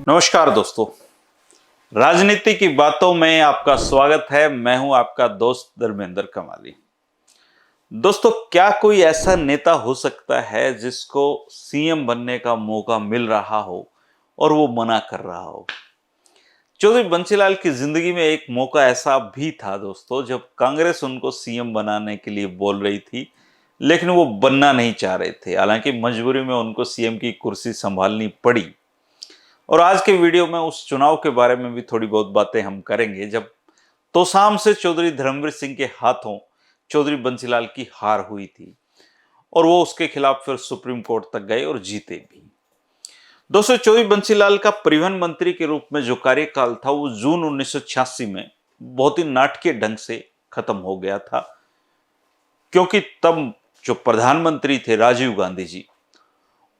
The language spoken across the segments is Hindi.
नमस्कार दोस्तों, राजनीति की बातों में आपका स्वागत है। मैं हूं आपका दोस्त धर्मेंद्र कमाली। दोस्तों, क्या कोई ऐसा नेता हो सकता है जिसको सीएम बनने का मौका मिल रहा हो और वो मना कर रहा हो? चौधरी बंसीलाल की जिंदगी में एक मौका ऐसा भी था दोस्तों, जब कांग्रेस उनको सीएम बनाने के लिए बोल रही थी, लेकिन वो बनना नहीं चाह रहे थे। हालांकि मजबूरी में उनको सीएम की कुर्सी संभालनी पड़ी। और आज के वीडियो में उस चुनाव के बारे में भी थोड़ी बहुत बातें हम करेंगे, जब तोसाम से चौधरी धर्मवीर सिंह के हाथों चौधरी बंसीलाल की हार हुई थी और वो उसके खिलाफ फिर सुप्रीम कोर्ट तक गए और जीते भी। दोस्तों, चौधरी बंसीलाल का परिवहन मंत्री के रूप में जो कार्यकाल था वो जून 1986 में बहुत ही नाटकीय ढंग से खत्म हो गया था, क्योंकि तब जो प्रधानमंत्री थे राजीव गांधी जी,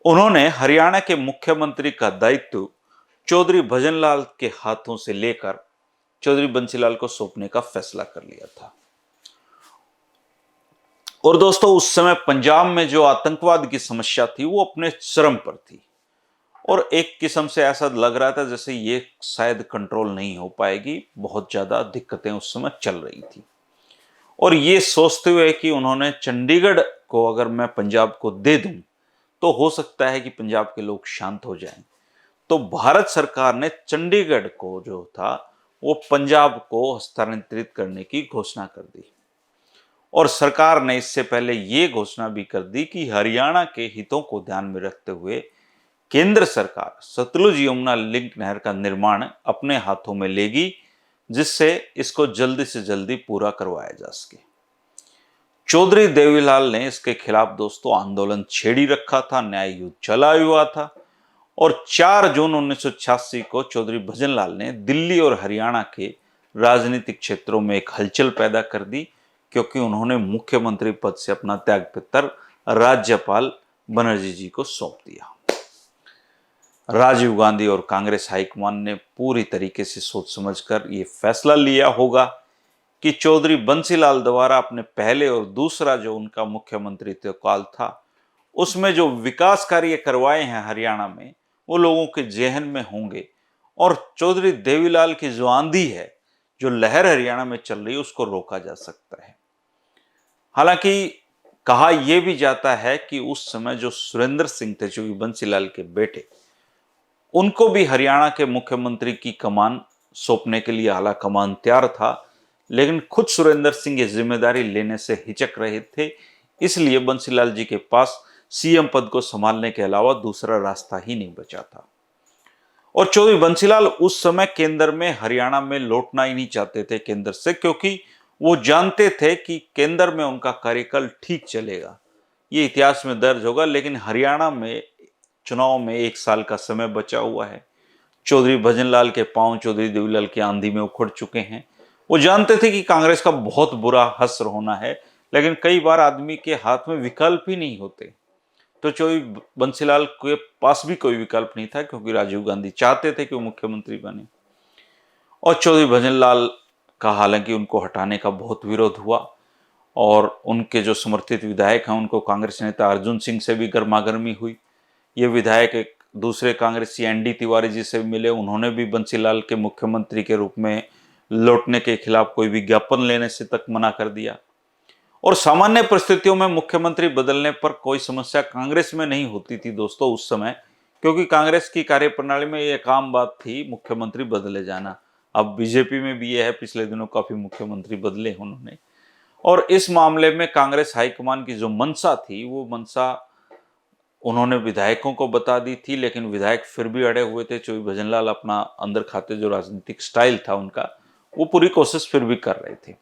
उन्होंने हरियाणा के मुख्यमंत्री का दायित्व चौधरी भजनलाल के हाथों से लेकर चौधरी बंसीलाल को सौंपने का फैसला कर लिया था। और दोस्तों, उस समय पंजाब में जो आतंकवाद की समस्या थी वो अपने चरम पर थी और एक किस्म से ऐसा लग रहा था जैसे ये शायद कंट्रोल नहीं हो पाएगी। बहुत ज्यादा दिक्कतें उस समय चल रही थी और ये सोचते हुए कि उन्होंने चंडीगढ़ को अगर मैं पंजाब को दे दूं तो हो सकता है कि पंजाब के लोग शांत हो जाएं, तो भारत सरकार ने चंडीगढ़ को जो था वो पंजाब को हस्तांतरित करने की घोषणा कर दी। और सरकार ने इससे पहले ये घोषणा भी कर दी कि हरियाणा के हितों को ध्यान में रखते हुए केंद्र सरकार सतलुज यमुना लिंक नहर का निर्माण अपने हाथों में लेगी, जिससे इसको जल्दी से जल्दी पूरा करवाया जा सके। चौधरी देवीलाल ने इसके खिलाफ दोस्तों आंदोलन छेड़ी रखा था, न्याय युद्ध चला हुआ था और 4 जून 1986 को चौधरी भजनलाल ने दिल्ली और हरियाणा के राजनीतिक क्षेत्रों में एक हलचल पैदा कर दी, क्योंकि उन्होंने मुख्यमंत्री पद से अपना त्यागपत्र राज्यपाल बनर्जी जी को सौंप दिया। राजीव गांधी और कांग्रेस हाईकमान ने पूरी तरीके से सोच समझकर यह फैसला लिया होगा कि चौधरी बंसीलाल द्वारा अपने पहले और दूसरा जो उनका मुख्यमंत्री काल था उसमें जो विकास कार्य करवाए हैं हरियाणा में, वो लोगों के जहन में होंगे और चौधरी देवीलाल की जो आंधी है, जो लहर हरियाणा में चल रही है, उसको रोका जा सकता है। हालांकि कहा यह भी जाता है कि उस समय जो सुरेंद्र सिंह थे, चौधरी बंसीलाल के बेटे, उनको भी हरियाणा के मुख्यमंत्री की कमान सौंपने के लिए आला कमान तैयार था, लेकिन खुद सुरेंद्र सिंह ये जिम्मेदारी लेने से हिचक रहे थे। इसलिए बंसीलाल जी के पास सीएम पद को संभालने के अलावा दूसरा रास्ता ही नहीं बचा था। और चौधरी बंसीलाल उस समय केंद्र में हरियाणा में लौटना ही नहीं चाहते थे केंद्र से, क्योंकि वो जानते थे कि केंद्र में उनका कार्यकाल ठीक चलेगा, ये इतिहास में दर्ज होगा, लेकिन हरियाणा में चुनाव में 1 साल का समय बचा हुआ है। चौधरी भजनलाल के पांव चौधरी देवीलाल की आंधी में उखड़ चुके हैं। वो जानते थे कि कांग्रेस का बहुत बुरा हश्र होना है, लेकिन कई बार आदमी के हाथ में विकल्प ही नहीं होते, तो चौधरी बंसीलाल के पास भी कोई विकल्प नहीं था, क्योंकि राजीव गांधी चाहते थे कि वो मुख्यमंत्री बने। और चौधरी भजनलाल का हालांकि उनको हटाने का बहुत विरोध हुआ और उनके जो समर्थित विधायक हैं उनको कांग्रेस नेता अर्जुन सिंह से भी गर्मागर्मी हुई। ये विधायक एक दूसरे कांग्रेसी एनडी तिवारी जी से मिले, उन्होंने भी बंसीलाल के मुख्यमंत्री के रूप में लौटने के खिलाफ कोई विज्ञापन लेने से तक मना कर दिया। और सामान्य परिस्थितियों में मुख्यमंत्री बदलने पर कोई समस्या कांग्रेस में नहीं होती थी दोस्तों उस समय, क्योंकि कांग्रेस की कार्यप्रणाली में यह आम बात थी मुख्यमंत्री बदले जाना। अब बीजेपी में भी यह है, पिछले दिनों काफी मुख्यमंत्री बदले उन्होंने। और इस मामले में कांग्रेस हाईकमान की जो मंशा थी, वो मंशा उन्होंने विधायकों को बता दी थी, लेकिन विधायक फिर भी अड़े हुए थे। चौधरी भजनलाल अपना अंदर खाते जो राजनीतिक स्टाइल था उनका, वो पूरी कोशिश फिर भी कर रहे थे।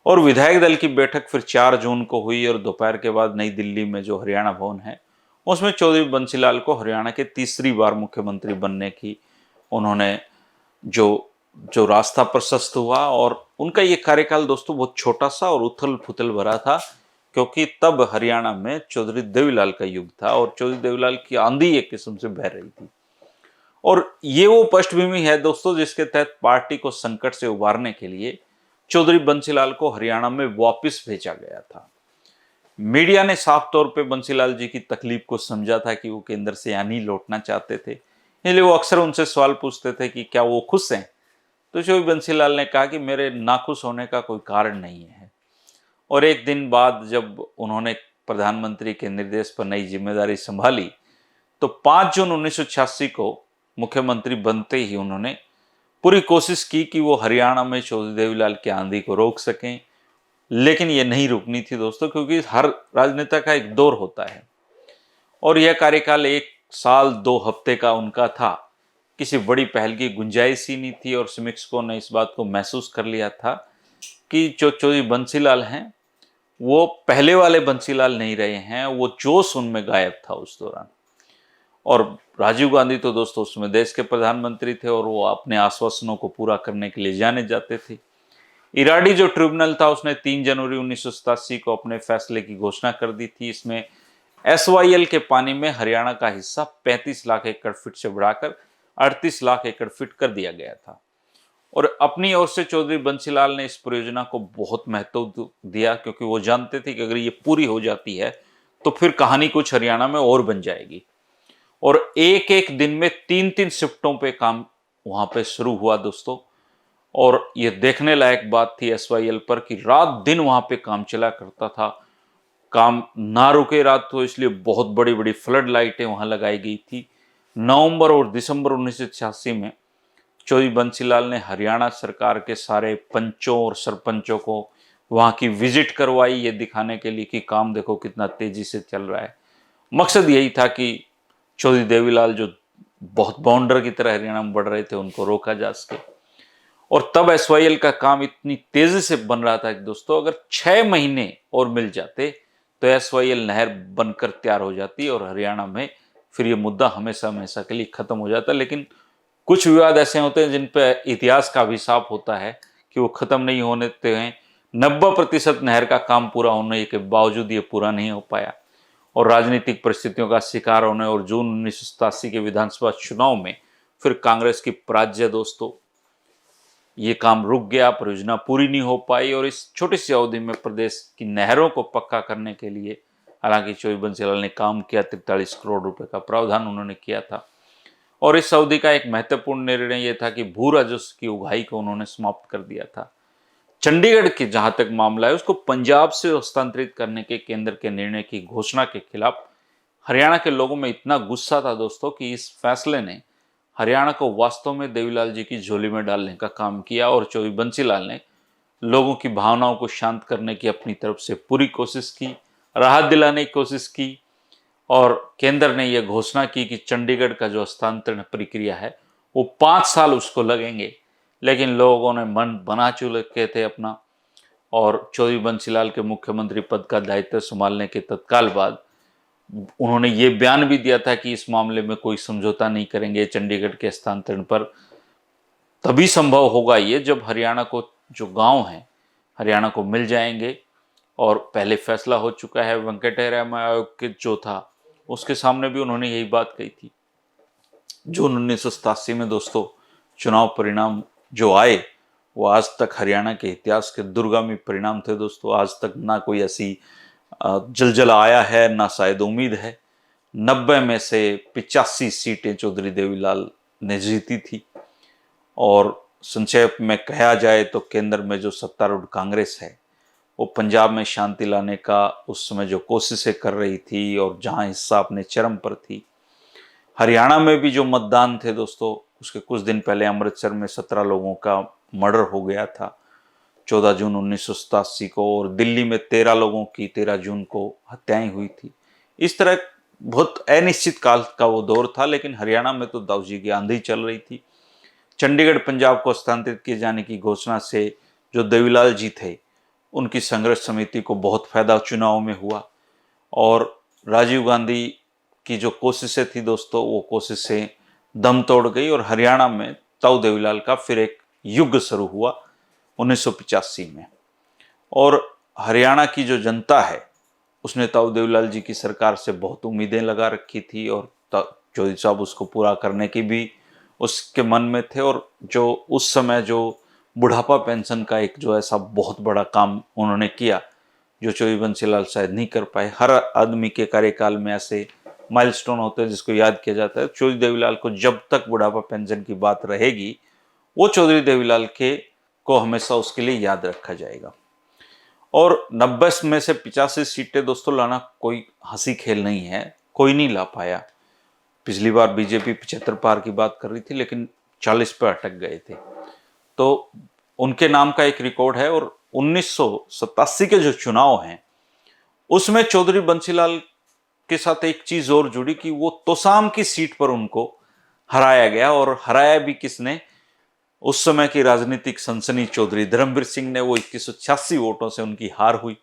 और विधायक दल की बैठक फिर 4 जून को हुई और दोपहर के बाद नई दिल्ली में जो हरियाणा भवन है, उसमें चौधरी बंसीलाल को हरियाणा के तीसरी बार मुख्यमंत्री बनने की उन्होंने जो रास्ता प्रशस्त हुआ। और उनका ये कार्यकाल दोस्तों बहुत छोटा सा और उथल पुथल भरा था, क्योंकि तब हरियाणा में चौधरी देवीलाल का युग था और चौधरी देवीलाल की आंधी एक किस्म से बह रही थी। और ये वो पृष्ठभूमि है दोस्तों जिसके तहत पार्टी को संकट से उबारने के लिए चौधरी बंसीलाल को हरियाणा में वापस भेजा गया था। मीडिया ने साफ तौर पे बंसीलाल जी की तकलीफ को समझा था कि वो केंद्र से यहाँ नहीं लौटना चाहते थे, इसलिए वो अक्सर उनसे सवाल पूछते थे कि क्या वो खुश हैं। तो चौधरी बंसीलाल ने कहा कि मेरे नाखुश होने का कोई कारण नहीं है। और एक दिन बाद जब उन्होंने प्रधानमंत्री के निर्देश पर नई जिम्मेदारी संभाली तो 5 जून 1986 को मुख्यमंत्री बनते ही उन्होंने पूरी कोशिश की कि वो हरियाणा में चौधरी देवीलाल की आंधी को रोक सकें, लेकिन ये नहीं रुकनी थी दोस्तों, क्योंकि हर राजनेता का एक दौर होता है और यह कार्यकाल 1 साल 2 हफ्ते का उनका था। किसी बड़ी पहल की गुंजाइश ही नहीं थी और समीक्षकों ने इस बात को महसूस कर लिया था कि जो चौधरी बंसीलाल हैं वो पहले वाले बंसीलाल नहीं रहे हैं, वो जोश उनमें गायब था उस दौरान। और राजीव गांधी तो दोस्तों उसमें देश के प्रधानमंत्री थे और वो अपने आश्वासनों को पूरा करने के लिए जाने जाते थे। इराडी जो ट्रिब्यूनल था उसने 3 जनवरी 1987 को अपने फैसले की घोषणा कर दी थी। इसमें एसवाईएल के पानी में हरियाणा का हिस्सा 35 लाख एकड़ फीट से बढ़ाकर 38 लाख एकड़ फीट कर दिया गया था। और अपनी ओर से चौधरी बंसीलाल ने इस परियोजना को बहुत महत्व दिया, क्योंकि वो जानते थे कि अगर ये पूरी हो जाती है तो फिर कहानी कुछ हरियाणा में और बन जाएगी। और एक एक दिन में 3-3 शिफ्टों पे काम वहां पे शुरू हुआ दोस्तों। और ये देखने लायक बात थी एसवाईएल पर कि रात दिन वहां पे काम चला करता था, काम ना रुके रात, तो इसलिए बहुत बड़ी बड़ी फ्लड लाइटें वहां लगाई गई थी। नवंबर और दिसंबर 1986 में चौधरी बंसीलाल ने हरियाणा सरकार के सारे पंचों और सरपंचों को वहां की विजिट करवाई, ये दिखाने के लिए कि काम देखो कितना तेजी से चल रहा है। मकसद यही था कि चौधरी देवीलाल जो बहुत बाउंडर की तरह हरियाणा में बढ़ रहे थे उनको रोका जा सके। और तब एसवाईएल का काम इतनी तेजी से बन रहा था कि दोस्तों अगर 6 महीने और मिल जाते तो एसवाईएल नहर बनकर तैयार हो जाती और हरियाणा में फिर ये मुद्दा हमेशा हमेशा के लिए खत्म हो जाता। लेकिन कुछ विवाद ऐसे होते हैं जिन पर इतिहास का अभिशाप होता है कि वो खत्म नहीं होने देते हैं। 90% नहर का काम पूरा होने के बावजूद ये पूरा नहीं हो पाया और राजनीतिक परिस्थितियों का शिकार होने और जून 1987 के विधानसभा चुनाव में फिर कांग्रेस की पराजय दोस्तों, ये काम रुक गया, परियोजना पूरी नहीं हो पाई। और इस छोटी सी अवधि में प्रदेश की नहरों को पक्का करने के लिए हालांकि चौधरी बंसीलाल ने काम किया, 43 करोड़ रुपए का प्रावधान उन्होंने किया था। और इस अवधि का एक महत्वपूर्ण निर्णय यह था कि भू राजस्व की उगाही को उन्होंने समाप्त कर दिया था। चंडीगढ़ के जहां तक मामला है उसको पंजाब से हस्तांतरित करने के केंद्र के निर्णय की घोषणा के खिलाफ हरियाणा के लोगों में इतना गुस्सा था दोस्तों कि इस फैसले ने हरियाणा को वास्तव में देवीलाल जी की झोली में डालने का काम किया। और चौधरी बंसीलाल ने लोगों की भावनाओं को शांत करने की अपनी तरफ से पूरी कोशिश की, राहत दिलाने की कोशिश की। और केंद्र ने यह घोषणा की कि चंडीगढ़ का जो हस्तांतरण प्रक्रिया है वो 5 साल उसको लगेंगे, लेकिन लोगों ने मन बना चुके थे अपना। और चौधरी बंसीलाल के मुख्यमंत्री पद का दायित्व संभालने के तत्काल बाद उन्होंने ये बयान भी दिया था कि इस मामले में कोई समझौता नहीं करेंगे, चंडीगढ़ के हस्तांतरण पर तभी संभव होगा ये जब हरियाणा को जो गांव हैं हरियाणा को मिल जाएंगे। और पहले फैसला हो चुका है, वेंकटेराम आयोग के जो था उसके सामने भी उन्होंने यही बात कही थी। जून 1987 में दोस्तों चुनाव परिणाम जो आए वो आज तक हरियाणा के इतिहास के दुर्गामी परिणाम थे दोस्तों। आज तक ना कोई ऐसी जलजला आया है, ना शायद उम्मीद है। 90 में से 85 सीटें चौधरी देवीलाल ने जीती थी। और संक्षेप में कहा जाए तो केंद्र में जो सत्तारूढ़ कांग्रेस है वो पंजाब में शांति लाने का उस समय जो कोशिशें कर रही थी और जहां हिस्सा अपने चरम पर थी। हरियाणा में भी जो मतदान थे दोस्तों उसके कुछ दिन पहले अमृतसर में 17 लोगों का मर्डर हो गया था 14 जून 1987 को। और दिल्ली में 13 लोगों की 13 जून को हत्याएं हुई थी। इस तरह बहुत अनिश्चित काल का वो दौर था, लेकिन हरियाणा में तो दाऊजी की आंधी चल रही थी। चंडीगढ़ पंजाब को हस्तांतरित किए जाने की घोषणा से जो देवीलाल जी थे उनकी संघर्ष समिति को बहुत फायदा चुनाव में हुआ। और राजीव गांधी की जो कोशिशें थी दोस्तों वो कोशिशें दम तोड़ गई और हरियाणा में ताऊ देवीलाल का फिर एक युग शुरू हुआ 1985 में। और हरियाणा की जो जनता है उसने ताऊ देवीलाल जी की सरकार से बहुत उम्मीदें लगा रखी थी और चौधरी साहब उसको पूरा करने की भी उसके मन में थे। और जो उस समय जो बुढ़ापा पेंशन का एक जो ऐसा बहुत बड़ा काम उन्होंने किया जो चौधरी बंसीलाल शायद नहीं कर पाए। हर आदमी के कार्यकाल में ऐसे माइलस्टोन होते हैं जिसको याद किया जाता है। चौधरी देवीलाल को जब तक बुढ़ापा पेंशन की बात रहेगी वो चौधरी देवीलाल के को हमेशा उसके लिए याद रखा जाएगा। और 90 में से 85 सीटें दोस्तों लाना कोई हंसी खेल नहीं है, कोई नहीं ला पाया। पिछली बार बीजेपी 75 पार की बात कर रही थी लेकिन 40 पे अटक गए थे। तो उनके नाम का एक रिकॉर्ड है। और 1987 के जो चुनाव हैं उसमें चौधरी बंसीलाल के साथ एक चीज और जुड़ी कि वो तोसाम की सीट पर उनको हराया गया। और हराया भी किसने? उस समय की राजनीतिक सनसनी चौधरी धर्मवीर सिंह ने। वो 2186 वोटों से उनकी हार हुई।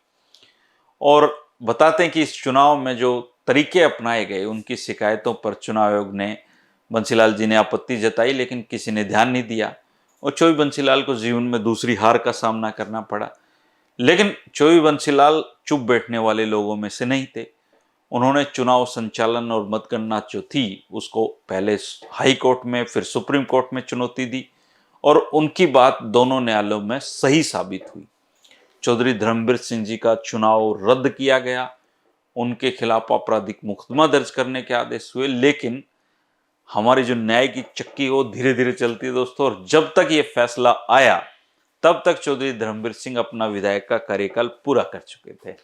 और बताते हैं कि इस चुनाव में जो तरीके अपनाए गए उनकी शिकायतों पर चुनाव आयोग ने बंसीलाल जी ने आपत्ति जताई लेकिन किसी ने ध्यान नहीं दिया और चौधरी बंसीलाल को जीवन में दूसरी हार का सामना करना पड़ा। लेकिन चौधरी बंसीलाल चुप बैठने वाले लोगों में से नहीं थे। उन्होंने चुनाव संचालन और मतगणना जो थी उसको पहले हाई कोर्ट में फिर सुप्रीम कोर्ट में चुनौती दी और उनकी बात दोनों न्यायालयों में सही साबित हुई। चौधरी धर्मवीर सिंह जी का चुनाव रद्द किया गया, उनके खिलाफ आपराधिक मुकदमा दर्ज करने के आदेश हुए। लेकिन हमारी जो न्याय की चक्की वो धीरे धीरे चलती है दोस्तों। और जब तक ये फैसला आया तब तक चौधरी धर्मवीर सिंह अपना विधायक का कार्यकाल पूरा कर चुके थे।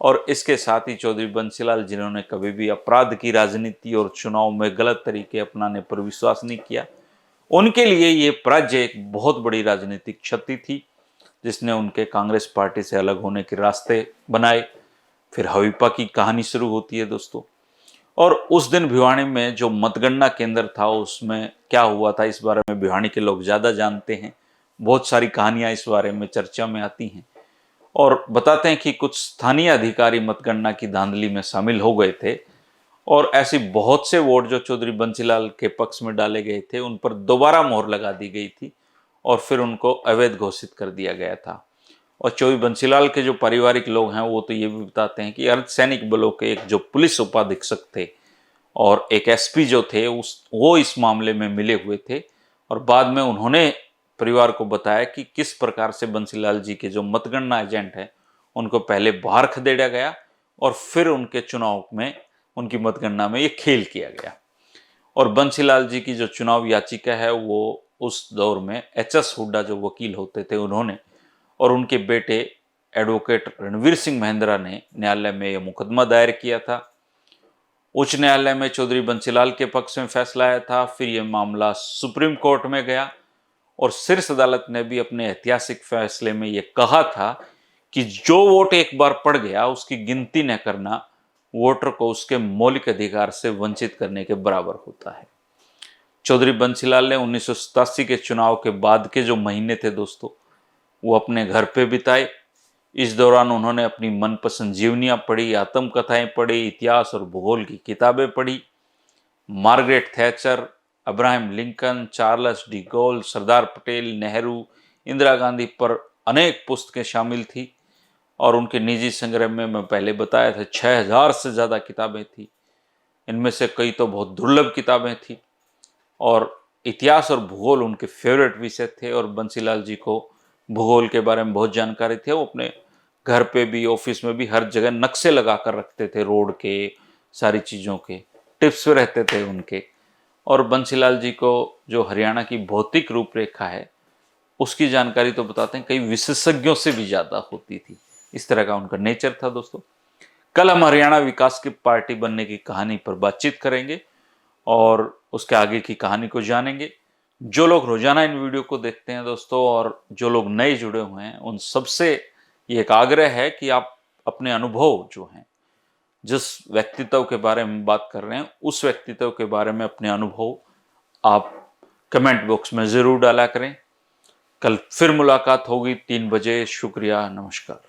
और इसके साथ ही चौधरी बंसीलाल जिन्होंने कभी भी अपराध की राजनीति और चुनाव में गलत तरीके अपनाने पर विश्वास नहीं किया, उनके लिए ये पराजय एक बहुत बड़ी राजनीतिक क्षति थी जिसने उनके कांग्रेस पार्टी से अलग होने के रास्ते बनाए। फिर हवीपा की कहानी शुरू होती है दोस्तों। और उस दिन भिवानी में जो मतगणना केंद्र था उसमें क्या हुआ था इस बारे में भिवानी के लोग ज़्यादा जानते हैं। बहुत सारी कहानियां इस बारे में चर्चा में आती हैं और बताते हैं कि कुछ स्थानीय अधिकारी मतगणना की धांधली में शामिल हो गए थे और ऐसी बहुत से वोट जो चौधरी बंसीलाल के पक्ष में डाले गए थे उन पर दोबारा मोहर लगा दी गई थी और फिर उनको अवैध घोषित कर दिया गया था। और चौधरी बंसीलाल के जो पारिवारिक लोग हैं वो तो ये भी बताते हैं कि अर्धसैनिक बलों के एक जो पुलिस उपाधीक्षक थे और एक एसपी जो थे वो इस मामले में मिले हुए थे और बाद में उन्होंने परिवार को बताया कि किस प्रकार से बंसीलाल जी के जो मतगणना एजेंट हैं उनको पहले बाहर खदेड़ा गया और फिर उनके चुनाव में उनकी मतगणना में ये खेल किया गया। और बंसीलाल जी की जो चुनाव याचिका है वो उस दौर में एचएस हुड्डा जो वकील होते थे उन्होंने और उनके बेटे एडवोकेट रणवीर सिंह महेंद्रा ने न्यायालय में यह मुकदमा दायर किया था। उच्च न्यायालय में चौधरी बंसीलाल के पक्ष में फैसला आया था। फिर यह मामला सुप्रीम कोर्ट में गया और शीर्ष अदालत ने भी अपने ऐतिहासिक फैसले में यह कहा था कि जो वोट एक बार पड़ गया उसकी गिनती न करना वोटर को उसके मौलिक अधिकार से वंचित करने के बराबर होता है। चौधरी बंसीलाल ने 1987 के चुनाव के बाद के जो महीने थे दोस्तों वो अपने घर पे बिताए। इस दौरान उन्होंने अपनी मनपसंद जीवनियाँ पढ़ी, आत्मकथाएं पढ़ी, इतिहास और भूगोल की किताबें पढ़ी। Margaret Thatcher, Abraham Lincoln, Charles de Gaulle, Sardar Patel, Nehru, Indira Gandhi पर अनेक पुस्तकें शामिल थी। और उनके निजी संग्रह में मैं पहले बताया था 6000 से ज़्यादा किताबें थी। इनमें से कई तो बहुत दुर्लभ किताबें थी और इतिहास और भूगोल उनके फेवरेट विषय थे। और बंसीलाल जी को भूगोल के बारे में बहुत जानकारी थी। वो अपने घर पे भी ऑफिस में भी हर जगह नक्शे लगा कर रखते थे, रोड के सारी चीज़ों के टिप्स रहते थे उनके। और बंसीलाल जी को जो हरियाणा की भौतिक रूपरेखा है उसकी जानकारी तो बताते हैं कई विशेषज्ञों से भी ज़्यादा होती थी। इस तरह का उनका नेचर था दोस्तों। कल हम हरियाणा विकास की पार्टी बनने की कहानी पर बातचीत करेंगे और उसके आगे की कहानी को जानेंगे। जो लोग रोजाना इन वीडियो को देखते हैं दोस्तों और जो लोग नए जुड़े हुए हैं उन सबसे ये एक आग्रह है कि आप अपने अनुभव जो हैं जिस व्यक्तित्व के बारे में बात कर रहे हैं उस व्यक्तित्व के बारे में अपने अनुभव आप कमेंट बॉक्स में ज़रूर डाला करें। कल फिर मुलाकात होगी 3 बजे। शुक्रिया, नमस्कार।